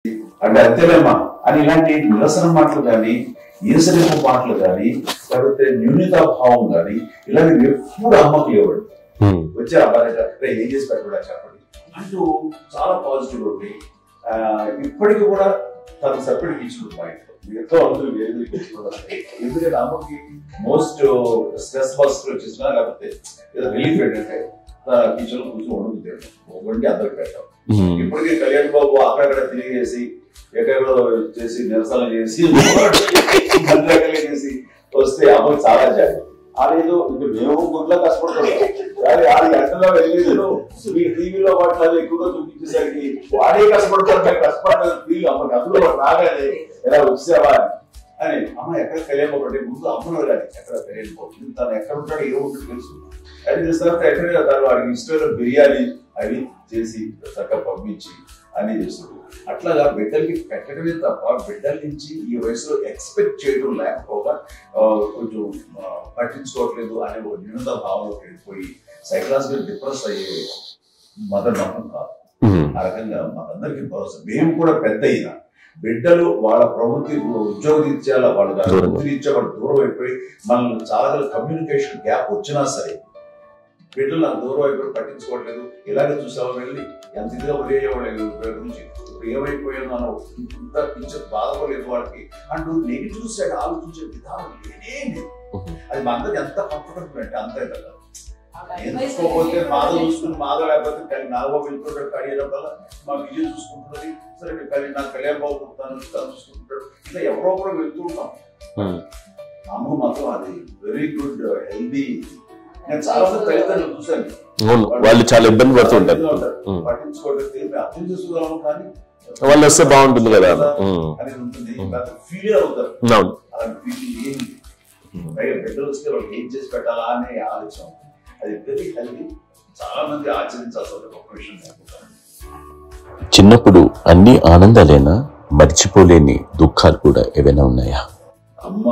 అంటే అంతేలేమ్మా అని ఇలాంటి నిరసన మాటలు కానీ, ఈసరింపు మాటలు కానీ, లేకపోతే న్యూనతాభావం కానీ ఇలాంటివి ఎప్పుడు అమ్మకి లేవాడు. వచ్చే అబ్బాయి ఏం చేసి పెట్టడా చెప్పండి అంటూ చాలా పాజిటివ్ ఉంది. ఇప్పటికీ కూడా తను సపరేట్ ఇచ్చుకుంటు మా ఇంట్లో మిగతా అందరూ వేరు ఎందుకంటే అమ్మకి మోస్ట్ స్ట్రెస్ బస్టర్ వచ్చేసినా లేకపోతే ఏదో రిలీఫ్ ఏంటంటే కిచెన్ కూర్చొని వండి అందరికి పెట్టాం. ఇప్పటికీ కళ్యాణ్ బాబు అక్కడక్కడ తిరిగేసి ఎక్కడెక్కడో చేసి నిరసన చేసి చేసి వస్తే అమ్మకి చాలా జాలి. అదేదో ఇంక మేము గుడ్లో కష్టపడుతున్నాం కానీ 6 గంటల్లో వెళ్ళేదో మీ టీవీలో వాటిలో ఎక్కువగా చూపించేసరికి వాడే కష్టపడతారు, కష్టపడలేదు ఫీల్ అమ్మకి. అందులో రాగానే ఎలా వచ్చావా అని అమ్మ ఎక్కడ కళ్యాణ్ బాబు ముందు అమ్మలో కానీ ఎక్కడ కళ్యాణ్ బాబు తను ఎక్కడ ఉంటాడో ఏ ఉంటుంది తెలుసు. అది చేసిన తర్వాత ఎక్కడ తను వాడికి ఇష్టమైన బిర్యానీ అవి చేసి చక్కగా పంపించి అన్ని చేస్తుంది. అట్లాగా బిడ్డలకి పెట్టడమే తప్ప బిడ్డల నుంచి ఈ వయసులో ఎక్స్పెక్ట్ చేయడం లేకపోగా కొంచెం పట్టించుకోవట్లేదు అనే ఒక న్యూనత భావంలోకి వెళ్ళిపోయి సైకలాజికల్ డిప్రెస్ అయ్యే మదర్ నమ్మకం కాదు. ఆ రకంగా మనందరికీ భరోసా. మేము కూడా పెద్ద అయినా బిడ్డలు వాళ్ళ ప్రవృత్తి ఉద్యోగ రీత్యాల వాళ్ళ వృత్తి రీత్యా వాళ్ళు దూరం అయిపోయి మనల్ని చాలా కమ్యూనికేషన్ గ్యాప్ వచ్చినా సరే బిడ్డలు నాకు దూరం అయిపోయి పట్టించుకోవట్లేదు. ఇలాగే చూసావా వెళ్ళి ఎంత ఇదిగా వదిలేవాళ్ళు గురించి ఇప్పుడు ఏమైపోయాను అని ఇంత పింఛన్ బాధపడలేదు వాళ్ళకి అంటూ నెగిటివ్ సైడ్ ఆలోచించే విధానం లేనే. అది మా అందరికి ఎంత కంఫర్టబుల్ అంటే అంతే కదా. ఎందుకోకపోతే మాధవ చూసుకుని మాధవ లేకపోతే నాగబాబు వెళ్ళిపోతాడు కడియడం వల్ల మా విజయ్ చూసుకుంటున్నది సరే నాకు కళ్యాణ్ బాబు తను చూసుకుంటాడు. ఇలా ఎవరో కూడా వెళ్తూ ఉంటాం. అమ్మ మాత్రం అది వెరీ గుడ్ హెల్దీ. నేను చాలా మంది తల్లిదండ్రులు చూశాను వాళ్ళు చాలా ఇబ్బంది పడుతుంటారు, పట్టించుకోవట్లేదు అర్థం చేసుకోగలను కానీ వాళ్ళు వస్తే బాగుంటుంది కదా అనేది ఉంటుంది. ఫీల్ అవుతారు అలాంటి ఫీల్ ఏమి బిడ్డలు వస్తే వాళ్ళకి ఏం చేసి పెట్టాలా అనే ఆలోచన అది వెరీ హెల్దీ. చాలా మంది ఆచరించాల్సిన గొప్ప విషయం. చిన్నప్పుడు అన్ని ఆనందాలేనా, మర్చిపోలేని దుఃఖాలు కూడా ఏవైనా ఉన్నాయా? అమ్మ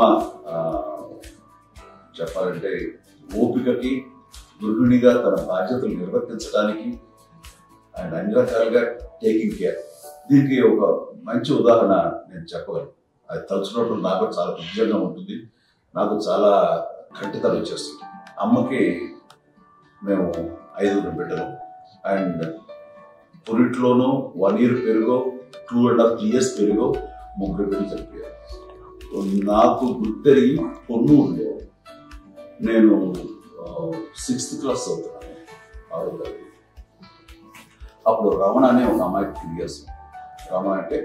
చెప్పాలంటే ఓపికకి గృహిణిగా తన బాధ్యతలు నిర్వర్తించడానికి అండ్ అన్ని రకాలుగా టేకింగ్ కేర్. దీనికి ఒక మంచి ఉదాహరణ నేను చెప్పగలను. అది తలుచుకున్నప్పుడు నాకు చాలా ఉద్యోగంగా ఉంటుంది, నాకు చాలా ఖండితలు వచ్చేస్తుంది. అమ్మకి మేము 5 బిడ్డలు అండ్ పురిట్లోనూ 1 year పెరుగో 2.5 years పెరుగో 3 బిడ్డలు చనిపోయారు. నాకు గుర్తెరిగి పొన్నూరులో నేను 6th class చదువుతున్నాను. అప్పుడు రమణ అనే ఒక అమ్మాయికి 2 years. రమణ అంటే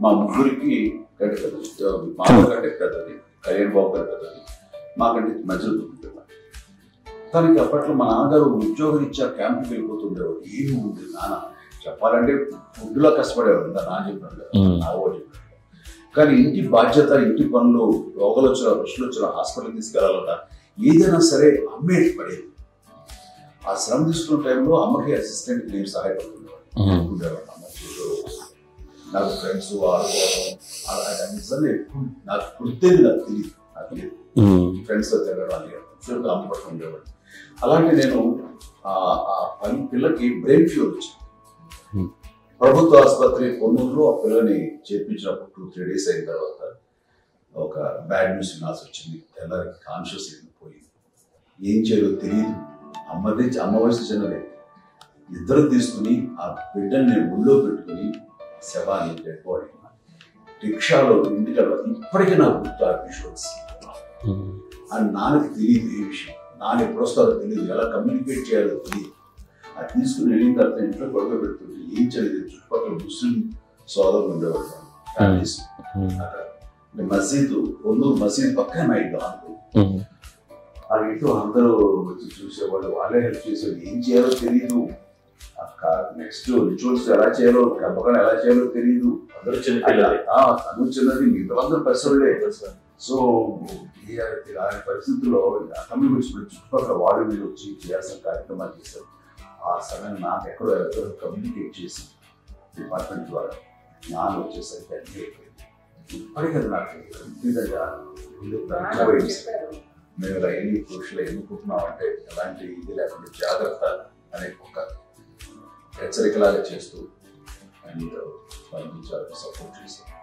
మా ముగ్గురికి కంటే పెద్దది, మామూలు కంటే పెద్దది, కళ్యాణ్ బాబు కంటే పెద్దది, మాకంటే మధ్యలో దుఃఖిపోయాడు. తనకి అప్పట్లో మా నాన్నగారు ఉద్యోగం ఇచ్చా క్యాంప్కి వెళ్ళిపోతుండేవారు. ఏమి ఉంది నాన్న చెప్పాలంటే ఫుడ్లో కష్టపడేవారు. నాన్న చెప్పాడు నాగో చెప్పాడు. కానీ ఇంటి బాధ్యత, ఇంటి పనులు, రోగాలు వచ్చిన రుషులు వచ్చిన హాస్పిటల్కి తీసుకెళ్లాలట ఏదైనా సరే అమ్మే పడేది. ఆ శ్రమ తీసుకున్న టైంలో అమ్మకి అసిస్టెంట్ నేను సహాయపడుతుండేవాడు. నాకు ఫ్రెండ్స్ ఆడుకోవడం అలా నిజంగా ఎక్కువ నాకు గుర్తేది నాకు తెలియదు. నాకు లేదు ఫ్రెండ్స్తో తిరగడం అని అమ్మ పట్టుకుని ఉండేవాడు. అలాంటి నేను ఆ పని పిల్లకి బ్రెయిన్ ఫ్యూర్ వచ్చింది. ప్రభుత్వ ఆసుపత్రి పొన్నూరులో ఆ పిల్లని చేర్పించినప్పుడు 2-3 days అయిన తర్వాత ఒక బ్యాడ్ న్యూస్ వినాల్సి వచ్చింది. తెల్లరికి కాన్షియస్ పోయింది. ఏం చేయాలో తెలియదు. అమ్మ వయసు చిన్నదే. ఇద్దరు తీసుకుని ఆ బిడ్డని ఒళ్ళో పెట్టుకుని శవాన్ని డెడ్ బాడీ రిక్షాలో ఇంటికి ఇప్పటికీ నాకు గుర్తు ఆ విజువల్స్. అని నాన్నకి తెలియదు ఏ విషయం, నాన్న ఎప్పుడు వస్తారో తెలియదు, ఎలా కమ్యూనికేట్ చేయాలో తెలియదు. అది తీసుకుని వెళ్ళిన తర్వాత ఇంట్లో గొడవ పెడుతుంటే ఏం చేయలేదు. చుట్టుపక్కల ముస్లిం సోదరులు ఉండేవాళ్ళు ఫ్యామిలీస్. మసీదు పొన్నూరు మసీదు పక్కన మా ఇంట్లో ఆ ఇంట్లో అందరూ వచ్చి చూసేవాళ్ళు, వాళ్ళే హెల్ప్ చేసేవాళ్ళు. ఏం చేయాలో తెలియదు. నెక్స్ట్ రిచువల్స్ ఎలా చేయాలో, గంపకం ఎలా చేయాలో తెలియదు. అందరూ తను చిన్నది, మిగతా పరిసరులే. సో అలాంటి పరిస్థితుల్లో కమ్యూనికేషన్ చుట్టుపక్కల వాడు మీద వచ్చి చేయాల్సిన కార్యక్రమాలు చేశారు. ఆ సమయం నాకు ఎక్కడో కమ్యూనికేట్ చేసి డిపార్ట్మెంట్ ద్వారా జ్ఞానం వచ్చేసరికి అన్నీ అయిపోయింది. ఇప్పటికీ నాకు నిజంగా మేము ఇలా ఎన్ని పురుషులు ఎన్నుకుంటున్నాం అంటే ఎలాంటి ఇది లేకుండా జాగ్రత్త అనే ఒక హెచ్చరికలాగా చేస్తూ అండ్ మనకి చాలా సపోర్ట్ చేశారు.